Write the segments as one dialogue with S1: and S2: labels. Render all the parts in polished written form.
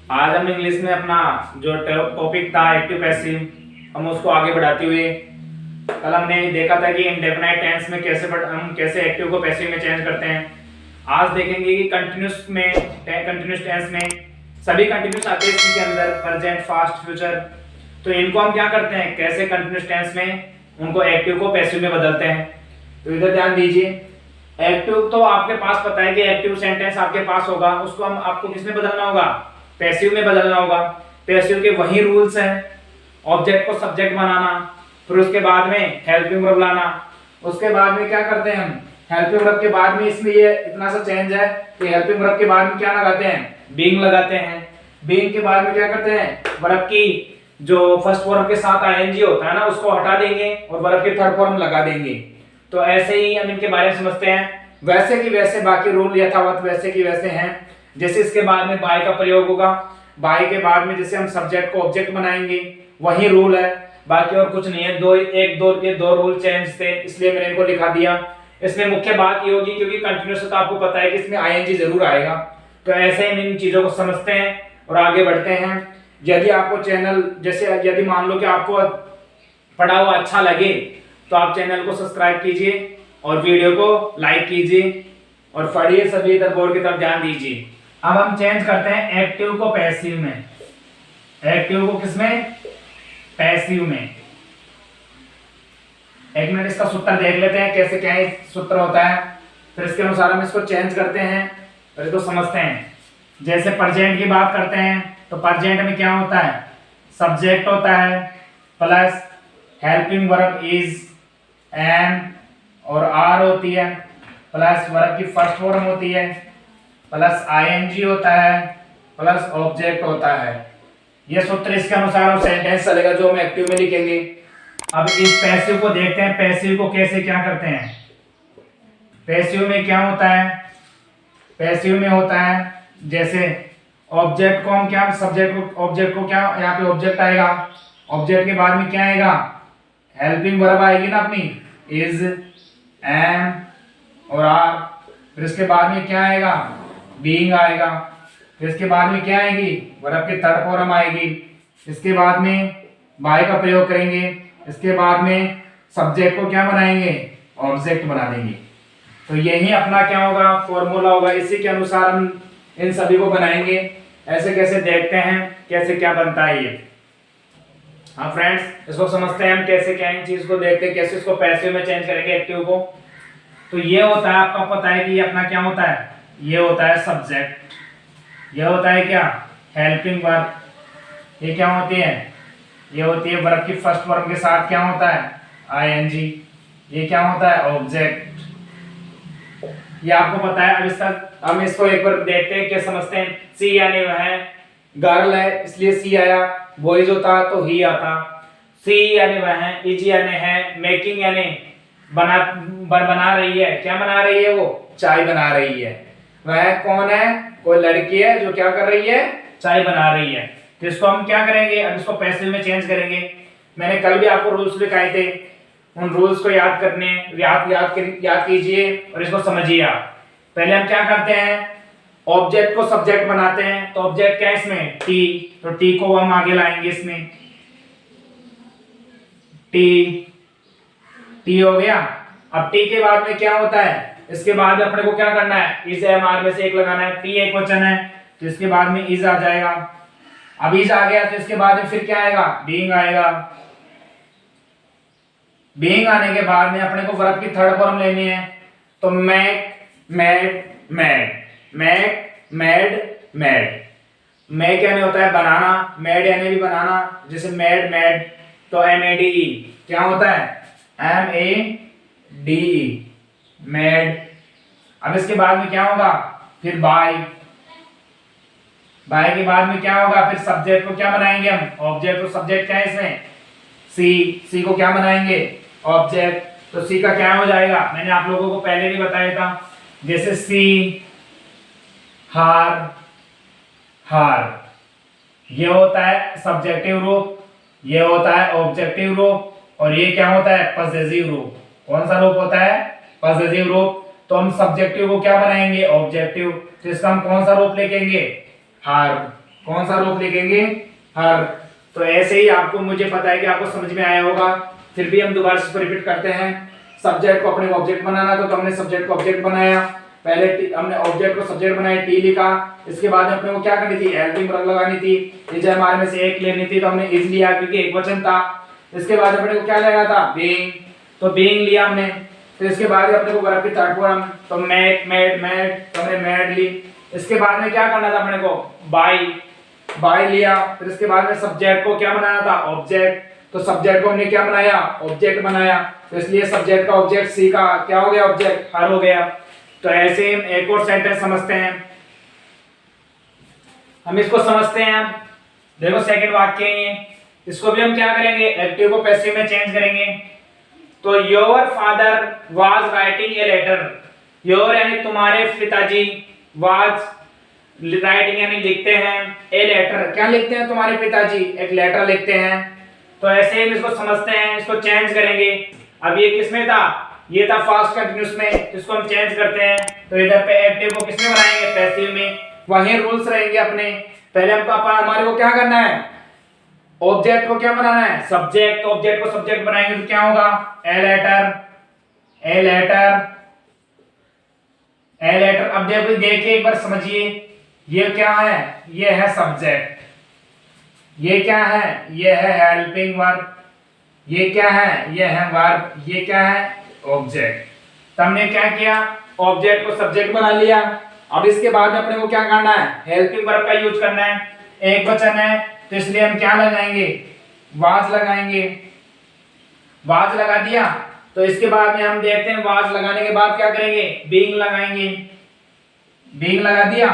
S1: आज हम इंग्लिश में अपना जो टॉपिक था एक्टिव पैसिव, हम उसको आगे बढ़ाते हुए कल हमने देखा था कि इंडेफिनाइट टेंस में हम कैसे एक्टिव को पैसिव में चेंज करते हैं। आज देखेंगे कि कंटिन्यूस टेंस में सभी कंटिन्यूस आते हैं इसके अंदर, प्रेजेंट, पास्ट, फ्यूचर। तो इनको हम क्या करते हैं, कैसे कंटिन्यूस टेंस में उनको एक्टिव को पैसिव में बदलते हैं। तो इधर ध्यान दीजिए, एक्टिव तो आपके पास पता है कि एक्टिव सेंटेंस आपके पास होगा, उसको हम आपको किस में बदलना होगा, पैसिव में बदलना होगा। पैसिव के वही रूल्स हैं, ऑब्जेक्ट को सब्जेक्ट बनाना, फिर उसके बाद में हेल्पिंग वर्ब लाना। उसके बाद में क्या करते हैं हम, हेल्पिंग वर्ब के बाद में इसमें ये इतना सा चेंज है कि हेल्पिंग वर्ब के बाद में क्या लगाते हैं, बीइंग लगाते हैं। बीइंग के बाद में क्या करते हैं, वर्ब की जो फर्स्ट फॉर्म के साथ आईएनजी होता है ना, उसको हटा देंगे और वर्ब की थर्ड फॉर्म लगा देंगे। तो ऐसे ही हम इनके बारे में समझते हैं। वैसे की वैसे बाकी रूल यथावत वैसे की वैसे हैं। जैसे इसके बाद में बाय का प्रयोग होगा, बाय के बाद में जैसे हम सब्जेक्ट को ऑब्जेक्ट बनाएंगे, वही रूल है, बाकी और कुछ नहीं है। ये दो रूल चेंज थे, इसलिए मैंने इनको लिखा दिया। इसमें मुख्य बात ये होगी, क्योंकि कंटिन्यूस तो आपको पता है कि इसमें आईएनजी जरूर आएगा। तो ऐसे हम इन चीजों को समझते हैं और आगे बढ़ते हैं। यदि आपको चैनल जैसे यदि मान लो कि आपको पढ़ा हुआ अच्छा लगे तो आप चैनल को सब्सक्राइब कीजिए और वीडियो को लाइक कीजिए और पढ़िए, सभी इधर बोर्ड की तरफ ध्यान दीजिए। अब हम चेंज करते हैं एक्टिव को पैसिव में। एक्टिव को किसमें, पैसिव में। एक मिनट इसका सूत्र देख लेते हैं कैसे क्या सूत्र होता है, फिर इसके अनुसार हम इसको चेंज करते हैं और इसको समझते हैं। जैसे प्रेजेंट की बात करते हैं तो प्रेजेंट में क्या होता है, सब्जेक्ट होता है plus helping verb is, am और आर होती है, प्लस वर्ब की फर्स्ट फॉर्म होती है, प्लस आईएनजी होता है, प्लस ऑब्जेक्ट होता है। ये सूत्र इसके अनुसार हम सेंटेंस चलेगा जो हम एक्टिव में लिखेंगे। अब इस पैसिव को देखते हैं, पैसिव को कैसे क्या करते हैं। पैसिव में क्या होता है, पैसिव में होता है जैसे ऑब्जेक्ट को हम क्या, सब्जेक्ट को ऑब्जेक्ट को क्या, यहाँ पे ऑब्जेक्ट आएगा, ऑब्जेक्ट के बाद में क्या आएगा, हेल्पिंग वर्ब आएगी ना अपनी, इज, एम और आर। फिर इसके बाद में क्या आएगा, बीइंग आएगा। फिर इसके बाद में क्या आएगी, वर्ब की थर्ड फॉर्म आएगी। इसके बाद में बाय का प्रयोग करेंगे। इसके बाद में सब्जेक्ट को क्या बनाएंगे, ऑब्जेक्ट बना देंगे। तो यही अपना क्या होगा, फॉर्मूला होगा। इसी के अनुसार हम इन सभी को बनाएंगे। ऐसे कैसे देखते हैं कैसे क्या बनता है ये। हाँ फ्रेंड्स, इसको समझते हैं हम कैसे क्या इन चीज को देखते हैं, कैसे इसको पैसिव में चेंज करेंगे एक्टिव को। तो ये होता है, आपका पता है कि ये अपना क्या होता है, ये होता है सब्जेक्ट, ये होता है क्या, हेल्पिंग वर्ब। ये क्या होती है, ये होती है वर्ब की फर्स्ट फॉर्म के साथ क्या होता है, आईएनजी। ये क्या होता है, ऑब्जेक्ट। ये आपको पता है। अब इसका हम इसको एक बार देखते हैं, क्या समझते हैं। सी यानी वह है, गर्ल है इसलिए सी आया, बॉयज होता तो ही आता। सी यानी वह है, इज यानी है, मेकिंग यानी बना रही है। क्या बना रही है, वो चाय बना रही है। वह कौन है, कोई लड़की है जो क्या कर रही है, चाय बना रही है। तो इसको हम क्या करेंगे, अब इसको पैसिव में चेंज करेंगे। मैंने कल भी आपको रूल्स दिखाए थे, उन रूल्स को याद कीजिए और इसको समझिए आप। पहले हम क्या करते हैं, ऑब्जेक्ट को सब्जेक्ट बनाते हैं। तो ऑब्जेक्ट क्या है इसमें, टी। तो टी को हम आगे लाएंगे इसमें, टी हो गया। अब टी के बाद में क्या होता है, इसके बाद अपने को क्या करना है, इज, एम, आर में से एक लगाना है। टी एक वचन है तो इसके बाद में इज आ जाएगा। अब इज आ गया तो इसके बाद में फिर क्या आएगा, बीइंग आएगा। बीइंग आने के बाद में अपने को वर्ब की थर्ड फॉर्म लेनी है। तो make, made, made, make, made, made. Make यानी होता है बनाना, मेड यानी भी बनाना, जैसे मेड, मेड। तो MEDE क्या होता है, MEDE, मेड। अब इसके बाद में क्या होगा, फिर बाय। बाय के बाद में क्या होगा, फिर सब्जेक्ट को क्या बनाएंगे हम, ऑब्जेक्ट। तो सब्जेक्ट क्या है इसमें, सी को क्या बनाएंगे, ऑब्जेक्ट। तो सी का क्या हो जाएगा, मैंने आप लोगों को पहले भी बताया था, जैसे सी, हार, ये होता है सब्जेक्टिव रूप, ये होता है ऑब्जेक्टिव रूप, और ये क्या होता है, पॉसेसिव रूप। कौन सा रूप होता है, पॉसेसिव रूप। तो हम सब्जेक्टिव को क्या बनाएंगे, ऑब्जेक्टिव। तो इसका हम कौन सा रूप लिखेंगे, हार। कौन सा रूप लिखेंगे, हर। तो ऐसे ही आपको, मुझे पता है कि आपको समझ में आया होगा, फिर भी हम दोबारा से रिपीट करते हैं। सब्जेक्ट को अपने ऑब्जेक्ट बनाना, तो हमने सब्जेक्ट को ऑब्जेक्ट बनाया, पहले हमने ऑब्जेक्ट को सब्जेक्ट बनाया, टी लिखा। इसके बाद अपने को क्या करनी थी, हेल्पिंग वर्ब लगानी थी। ये हमारे में से एक लेनी थी तो हमने इज लिया क्योंकि एक वचन था। इसके बाद अपने को क्या लेना था, बीइंग, तो बीइंग लिया हमने। फिर इसके बाद अपने को वर्ब की थर्ड फॉर्म, तो मेड मेड मेड, तो हमने मेड ली। इसके बाद में क्या करना था अपने को, बाय लिया। फिर इसके बाद में सब्जेक्ट को क्या बनाना था, ऑब्जेक्ट, तो सब्जेक्ट को हमने क्या बनाया, ऑब्जेक्ट बनाया। तो इसलिए सब्जेक्ट का ऑब्जेक्ट सी का क्या हो गया, ऑब्जेक्ट, हर हो गया। तो ऐसे हम एक और सेंटेंस समझते हैं, हम इसको समझते हैं। अब देखो सेकंड वाक्य है ये, इसको भी हम क्या करेंगे, एक्टिव को पैसिव में चेंज करेंगे। तो your father was writing a letter, your यानी तुम्हारे पिताजी, वाज राइटिंग यानी लिखते हैं, ए लेटर क्या लिखते हैं, तुम्हारे पिताजी एक लेटर लिखते हैं। तो ऐसे हम इसको समझते हैं, इसको चेंज करेंगे। अब ये किसमें था, ये था फास्ट कंटीन्यूअस में, इसको हम चेंज करते हैं। तो इधर पे एक्टिव को किसमें बनाएंगे, पैसिव में। वही रूल्स रहेंगे अपने। पहले हमको हमारे को क्या करना है, ऑब्जेक्ट को क्या बनाना है, सब्जेक्ट, ऑब्जेक्ट को सब्जेक्ट बनाएंगे तो क्या होगा, a letter, a letter, a letter. अब देखिए एक बार समझिए, ये क्या है, ये है सब्जेक्ट, ये क्या है, ये है हेल्पिंग वर्ब, ये क्या है, ये है वर्ब, ये क्या है, ऑब्जेक्ट। तो हमने क्या किया, ऑब्जेक्ट को सब्जेक्ट बना लिया। अब इसके बाद अपने को क्या करना है, हेल्पिंग वर्ब का यूज करना है। एक वचन है तो इसलिए हम क्या लगाएंगे, वाज लगाएंगे, वाज लगा दिया। तो इसके बाद में हम देखते हैं, वाज लगाने के बाद क्या करेंगे, बीइंग लगाएंगे, बीइंग लगा दिया।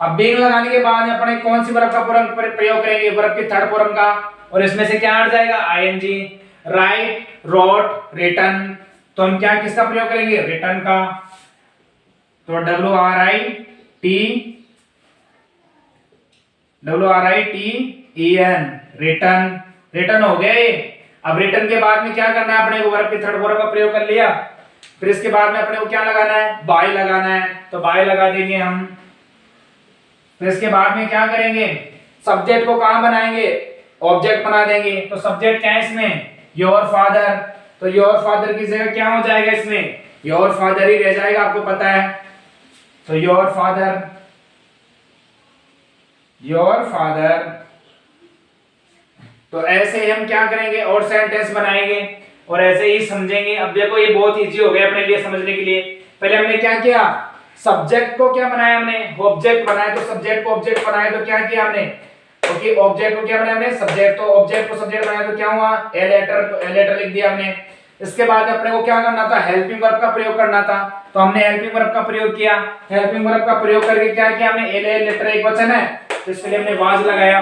S1: अब बीइंग लगाने के बाद अपने कौन सी वर्ब का प्रयोग करेंगे, वर्ब की थर्ड फॉर्म का, और इसमें से क्या हट जाएगा, आईएनजी, राइट, रोट, रिटन। तो हम क्या किसका प्रयोग करेंगे, रिटन का। तो WRITEN, रिटन, रिटन हो गए। अब रिटन के बाद में क्या करना है, अपने को वर्ब की थर्ड फॉर्म का प्रयोग कर लिया। फिर इसके बाद में अपने को क्या लगाना है, बाय लगाना है, तो बाय लगा देंगे हम। फिर इसके बाद में क्या करेंगे, सब्जेक्ट को कहां बनाएंगे, ऑब्जेक्ट बना देंगे। तो सब्जेक्ट क्या है इसमें, योर फादर, तो योर फादर की जगह क्या हो जाएगा, इसमें योर फादर ही रह जाएगा, आपको पता है। तो योर फादर, योर फादर। तो ऐसे हम क्या करेंगे, और सेंटेंस बनाएंगे और ऐसे ही समझेंगे। अब देखो ये बहुत इजी हो गया अपने लिए समझने के लिए। पहले हमने क्या किया, सब्जेक्ट को क्या बनाया हमने, ऑब्जेक्ट बनाया। तो सब्जेक्ट को ऑब्जेक्ट बनाया तो क्या किया हमने, क्योंकि ऑब्जेक्ट को क्या बनाया हमने, सब्जेक्ट, तो ऑब्जेक्ट को सब्जेक्ट बनाया तो क्या हुआ, ए लेटर, तो ए लेटर लिख दिया हमने। इसके बाद अपने को क्या करना था, हेल्पिंग वर्ब का प्रयोग करना था। तो हमने हेल्पिंग वर्ब का प्रयोग किया। हेल्पिंग वर्ब का प्रयोग करके क्या किया हमने, ए लेटर एक वचन है तो इसके लिए हमने वाज लगाया।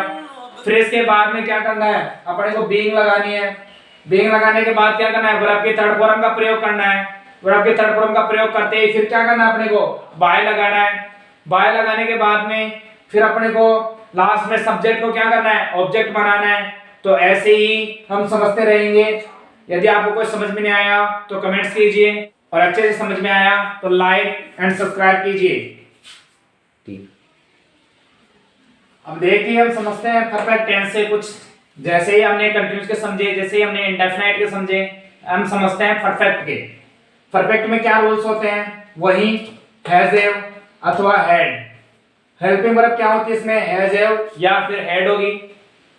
S1: फिर इसके बाद में क्या करना है, अपने को बीइंग लगानी है। बीइंग लगाने के बाद क्या करना है, वर्ब की थर्ड फॉर्म का प्रयोग करना है। वर्ब की थर्ड फॉर्म का प्रयोग करते ही फिर क्या करना है, अपने को बाय लगाना है। बाय लगाने के बाद में फिर अपने को लास्ट में सब्जेक्ट को क्या करना है, ऑब्जेक्ट बनाना है। तो ऐसे ही हम समझते रहेंगे। यदि आपको कोई समझ में नहीं आया तो कमेंट्स कीजिए, और अच्छे से समझ में आया तो लाइक एंड सब्सक्राइब कीजिए। ठीक, अब देखिए हम समझते हैं परफेक्ट टेंस से कुछ। जैसे ही हमने कंटिन्यूअस के समझे, जैसे ही हमने इंडेफिनाइट के समझे, हम समझते हैं परफेक्ट के। परफेक्ट में क्या रूल्स होते हैं, वही हैज हैव अथवा हैड। हेल्पिंग वर्ब क्या होती है इसमें, हैज हैव या फिर हैड होगी।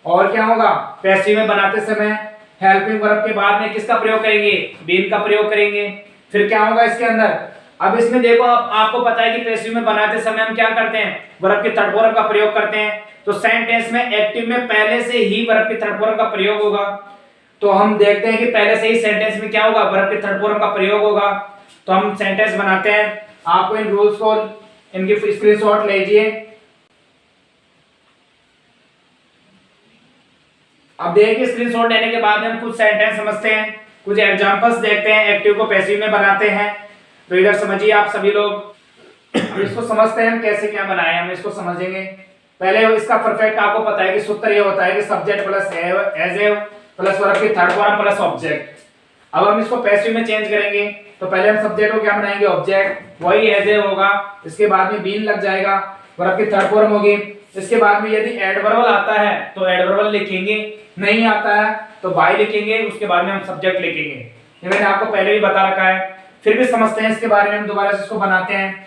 S1: और क्या होगा, पैसिव में बनाते समय हेल्पिंग वर्ब के बाद में किसका प्रयोग करेंगे, बीन का प्रयोग करेंगे। फिर क्या होगा इसके अंदर, अब इसमें देखो आपको पता है कि पैसिव में बनाते समय हम क्या करते हैं, वर्ब के थर्ड फॉर्म का प्रयोग करते हैं। तो सेंटेंस में एक्टिव में पहले से ही वर्ब के थर्ड फॉर्म का प्रयोग होगा। तो हम देखते हैं कि पहले से ही सेंटेंस में क्या होगा, वर्ब के थर्ड फॉर्म का प्रयोग होगा। तो हम सेंटेंस बनाते हैं। आपको इन रूल्स को, इनकी स्क्रीनशॉट लीजिए। अब देखिए स्क्रीनशॉट लेने के बाद हम कुछ सेंटेंस समझते हैं, कुछ एग्जांपल्स देखते हैं, एक्टिव को पैसिव में बनाते हैं। तो इधर समझिए आप सभी लोग। इसको समझते हैं हम कैसे क्या बनाए, हम इसको समझेंगे। पहले इसका परफेक्ट आपको पता है कि सूत्र ये होता है कि subject plus has have plus verb की थर्ड फॉर्म प्लस ऑब्जेक्ट। अब हम इसको पैसिव में चेंज करेंगे। तो पहले हम सब्जेक्ट को क्या बनाएंगे, ऑब्जेक्ट, वही एज हैव होगा। इसके बाद में बीन लग जाएगा, वर्ब की थर्ड फॉर्म होगी। इसके बाद में यदि एडवर्बल आता है तो एडवर्बल लिखेंगे, नहीं आता है तो बाय लिखेंगे, उसके बाद में हम सब्जेक्ट लिखेंगे। ये मैंने आपको पहले भी बता रखा है, फिर भी समझते हैं इसके बारे में, हम दोबारा से इसको बनाते हैं।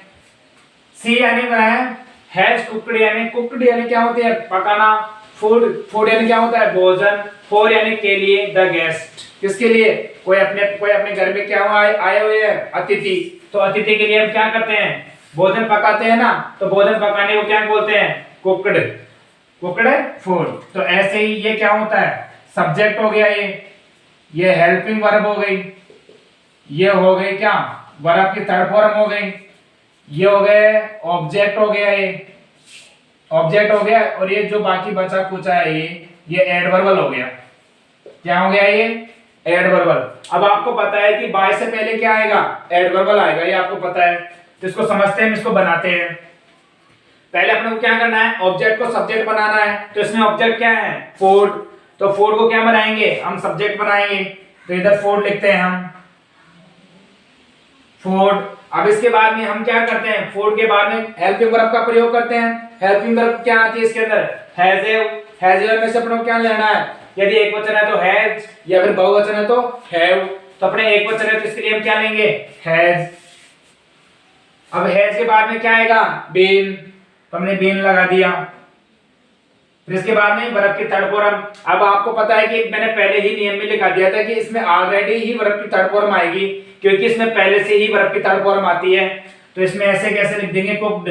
S1: सी यानी वह हैज कुक्ड यानी कुक्ड यानी क्या होती है, पकाना। फूड, फूड यानी क्या होता है, भोजन। फॉर यानी के लिए। द गेस्ट, किसके लिए, कोई अपने घर में क्या आए हुए हैं, अतिथि। तो अतिथि के लिए हम क्या करते हैं, भोजन पकाते हैं ना, तो भोजन पकाने को क्या बोलते हैं, कुक्ड, कुक्ड फूड। तो ऐसे ही ये क्या होता है, सब्जेक्ट हो गया, ये हेल्पिंग वर्ब हो गई, ये हो गई क्या, वर्ब की थर्ड फॉर्म हो गई, ये हो गए ऑब्जेक्ट हो गया, ये ऑब्जेक्ट हो गया। और ये जो बाकी बचा कुचा है ये एडवर्बल हो गया। क्या हो गया, ये एडवर्बल। अब आपको पता है कि बाय से पहले क्या आएगा, एडवर्बल आएगा, ये आपको पता है। तो इसको समझते हैं, इसको बनाते हैं। पहले अपने को क्या करना है, ऑब्जेक्ट को सब्जेक्ट बनाना है। तो इसमें ऑब्जेक्ट क्या है, फूड। तो फूड को क्या बनाएंगे, हम सब्जेक्ट बनाएंगे। तो इधर फूड लिखते हैं हम, फूड। अब इसके बाद में हम क्या करते हैं, फूड के बाद में हेल्पिंग वर्ब का प्रयोग करते हैं। हेल्पिंग वर्ब क्या आती है इसके अंदर, हैज में से अपने को क्या लेना है, यदि एक वचन है तो हैज, या फिर बहुवचन है तो हैव। तो अपने एक वचन है तो इसके लिए हम क्या लेंगे, हैज। अब हैज के बाद में क्या आएगा, बीन। तो हमने बीन लगा दिया। फिर इसके बाद में वर्ब की थर्ड फॉर्म। अब आपको पता है कि मैंने पहले ही नियम में लिखा दिया था कि इसमें ऑलरेडी ही वर्ब की थर्ड फॉर्म आएगी, क्योंकि इसमें पहले से ही वर्ब की थर्ड फॉर्म आती है। तो इसमें ऐसे कैसे लिख देंगे, कुक्ड,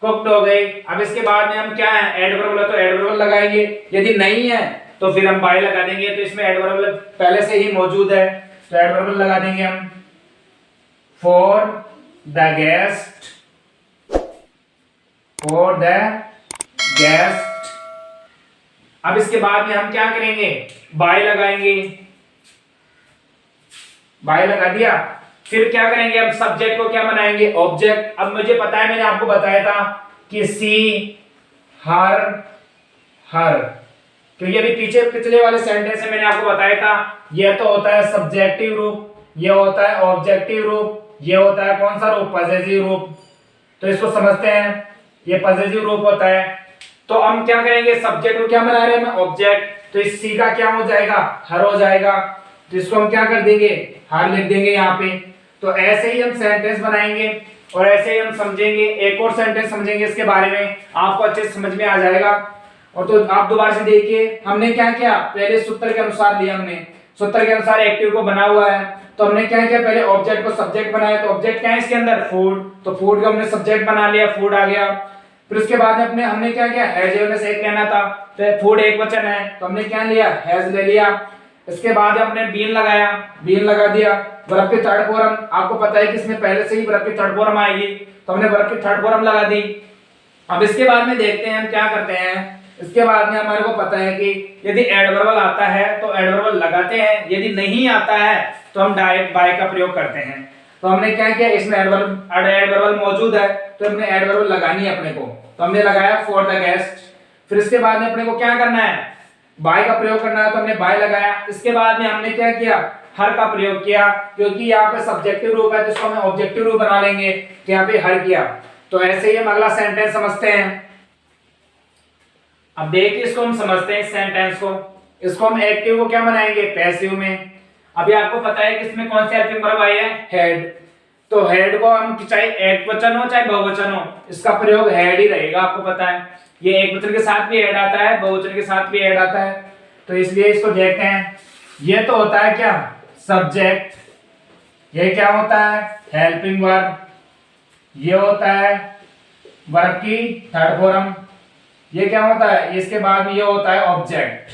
S1: कुक्ड हो गई। अब इसके बाद में हम क्या है, एडवर्बल तो एडवर्बल लगाएंगे, यदि नहीं है तो फिर हम बाय लगा देंगे। तो इसमें एडवर्बल पहले से ही मौजूद है, तो एडवर्बल लगा देंगे हम, for the guest, for the guest. अब इसके बाद में हम क्या करेंगे, बाय लगाएंगे, बाय लगा दिया। फिर क्या करेंगे, हम सब्जेक्ट को क्या बनाएंगे, ऑब्जेक्ट। अब मुझे पता है, मैंने आपको बताया था कि सी, हर, हर, क्योंकि अभी पिछले वाले सेंटेंस में मैंने आपको बताया था, यह तो होता है सब्जेक्टिव रूप, यह होता है ऑब्जेक्टिव रूप, यह होता है कौन सा रूप, पॉसेसिव रूप। तो इसको समझते हैं, ये पॉसेसिव रूप होता है। तो हम क्या करेंगे, सब्जेक्ट को क्या बना रहे हैं, ऑब्जेक्ट। तो इस सी का क्या हो जाएगा, हर हो जाएगा। तो इसको हम क्या कर देंगे, हर लिख देंगे यहाँ पे। तो ऐसे ही हम सेंटेंस बनाएंगे और ऐसे ही हम समझेंगे। एक और सेंटेंस समझेंगे इसके बारे में, आपको अच्छे से समझ में आ जाएगा। और तो आप दोबारा से देखिए, हमने क्या किया, पहले सूत्र के अनुसार लिया, हमने सूत्र के अनुसार एक्टिव को बना हुआ है। तो हमने क्या किया, पहले ऑब्जेक्ट को सब्जेक्ट बनाया। तो ऑब्जेक्ट क्या है इसके अंदर, फूड। तो फूड को हमने सब्जेक्ट बना लिया, फूड आ गया। फिर उसके बाद हमने क्या किया, हैज में से एक लेना था, तो फूड एक वचन है तो हमने क्या लिया, हैज ले लिया। इसके बाद हमने बीन लगाया, बीन लगा दिया। वर्ब की थर्ड फॉर्म, आपको पता है कि इसमें पहले से ही वर्ब की थर्ड फॉर्म आएगी, तो हमने वर्ब की थर्ड फॉर्म लगा दी। अब इसके बाद में देखते हैं हम क्या करते हैं। इसके बाद में हमारे को पता है कि यदि एडवर्बल आता है तो एडवर्बल लगाते हैं, यदि नहीं आता है तो हम डायरेक्ट बाय का प्रयोग करते हैं। तो हमने क्या किया, इसमें एडवर्बल मौजूद है तो हमने एडवर्बल लगानी है अपने को। तो हमने लगाया फॉर द गेस्ट। फिर इसके बाद में अपने को क्या करना है, बाय का प्रयोग करना है, तो हमने बाय लगाया। इसके बाद में हमने क्या किया, हर का प्रयोग किया, क्योंकि यहाँ पे सब्जेक्टिव रूप है तो इसको हम ऑब्जेक्टिव रूप बना लेंगे, तो यहाँ पे हर किया। तो ऐसे ही हम अगला सेंटेंस समझते हैं। अब देखिए इसको हम समझते हैं, इस सेंटेंस को। इसको हम एक्टिव को क्या बनाएंगे, पैसिव में। अभी आपको पता है कि इसमें कौन सी हेल्पिंग वर्ब आई है, हेड। तो हेड को हम चाहे एक वचन हो चाहे बहुवचन हो, इसका प्रयोग हेड ही रहेगा, आपको पता है। ये एक वचन के साथ भी ऐड आता है, बहुवचन के साथ भी ऐड आता है। तो इसलिए इसको देखते हैं। ये तो होता है क्या, सब्जेक्ट। ये क्या होता है, हेल्पिंग वर्ब। ये होता है वर्ब की थर्ड फॉर्म। ये क्या होता है, इसके बाद में ये होता है ऑब्जेक्ट।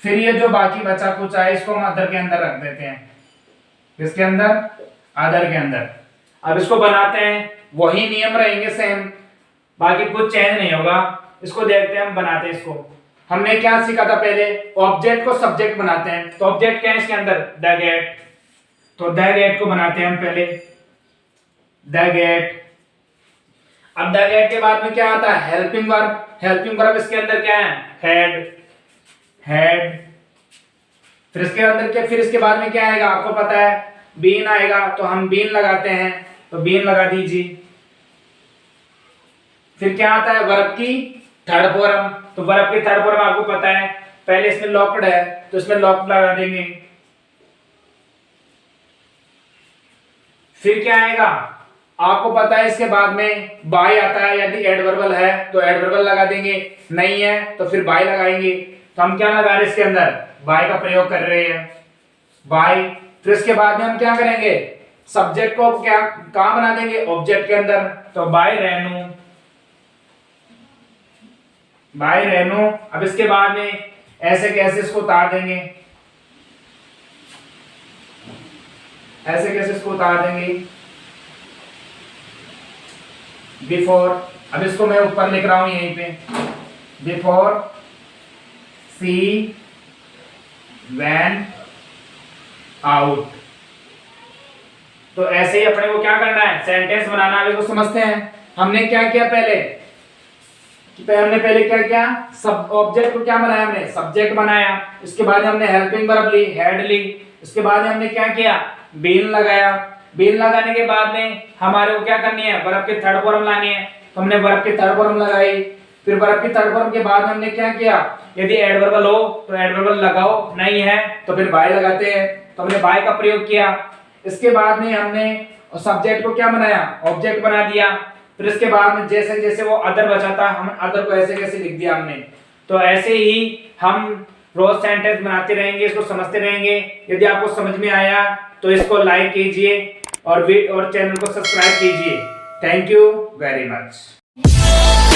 S1: फिर ये जो बाकी बचा कुछ है इसको हम अदर के अंदर रख देते हैं। किसके अंदर, अदर के अंदर। अब इसको बनाते हैं, वही नियम रहेंगे सेम, बाकी कुछ चेंज नहीं होगा। इसको देखते हैं हम बनाते हैं। इसको हमने क्या सीखा था पहले, ऑब्जेक्ट को सब्जेक्ट बनाते हैं। तो ऑब्जेक्ट क्या है इसके अंदर, द गेट। तो द गेट को बनाते हैं हम पहले, द गेट। अब द गेट के बाद में क्या आता है, हेल्पिंग वर्ब। हेल्पिंग वर्ब इसके अंदर क्या है, हेड, हेड। फिर इसके अंदर क्या, फिर इसके बाद में क्या आएगा, आपको पता है बीन आएगा, तो हम बीन लगाते हैं। तो बीन लगा दीजिए। फिर क्या आता है वर्ब की थर्ड फॉर्म। तो वर्ब की थर्ड फॉर्म आपको पता है, पहले इसमें लॉक्ड है तो इसमें लॉक्ड लगा देंगे। फिर क्या आएगा आपको पता है, इसके बाद में बाय आता है, यदि एडवर्बल है तो एडवर्बल लगा देंगे, नहीं है तो फिर बाय लगाएंगे। तो हम क्या लगा रहे हैं इसके अंदर, बाय का प्रयोग कर रहे हैं, बाय। फिर इसके बाद में हम क्या करेंगे, सब्जेक्ट को क्या कहां बना देंगे, ऑब्जेक्ट के अंदर। तो बाय रेनू, बाय रेनू। अब इसके बाद में ऐसे कैसे इसको उतार देंगे, ऐसे कैसे इसको उतार देंगे, बिफोर। अब इसको मैं ऊपर लिख रहा हूं यहीं पे, बिफोर सी वैन आउट। तो ऐसे ही अपने को क्या करना है, सेंटेंस बनाना। अभी को समझते हैं हमने क्या किया पहले, हमने पहले क्या किया, सब ऑब्जेक्ट को क्या बनाया, हमने सब्जेक्ट बनाया। इसके बाद हमने हेल्पिंग वर्ब ली, हेड ली। इसके बाद हमने क्या किया, बीन लगाया। बीन लगाने के बाद में हमारे को क्या करनी है, वर्ब की थर्ड फॉर्म लानी है। तो हमने वर्ब की थर्ड फॉर्म लगाई। फिर वर्ब की थर्ड फॉर्म के बाद हमने क्या किया, यदि एडवर्बल हो तो एडवर्बल लगाओ, नहीं है तो फिर बाय लगाते हैं। तो हमने बाय का प्रयोग किया। इसके बाद में हमने सब्जेक्ट को क्या बनाया, ऑब्जेक्ट बना दिया। फिर इसके बाद में जैसे जैसे वो अदर बचा था, हम अदर को ऐसे कैसे लिख दिया हमने। तो ऐसे ही हम रोज सेंटेंस बनाते रहेंगे, इसको समझते रहेंगे। यदि आपको समझ में आया तो इसको लाइक कीजिए और चैनल को सब्सक्राइब कीजिए। Thank you very much.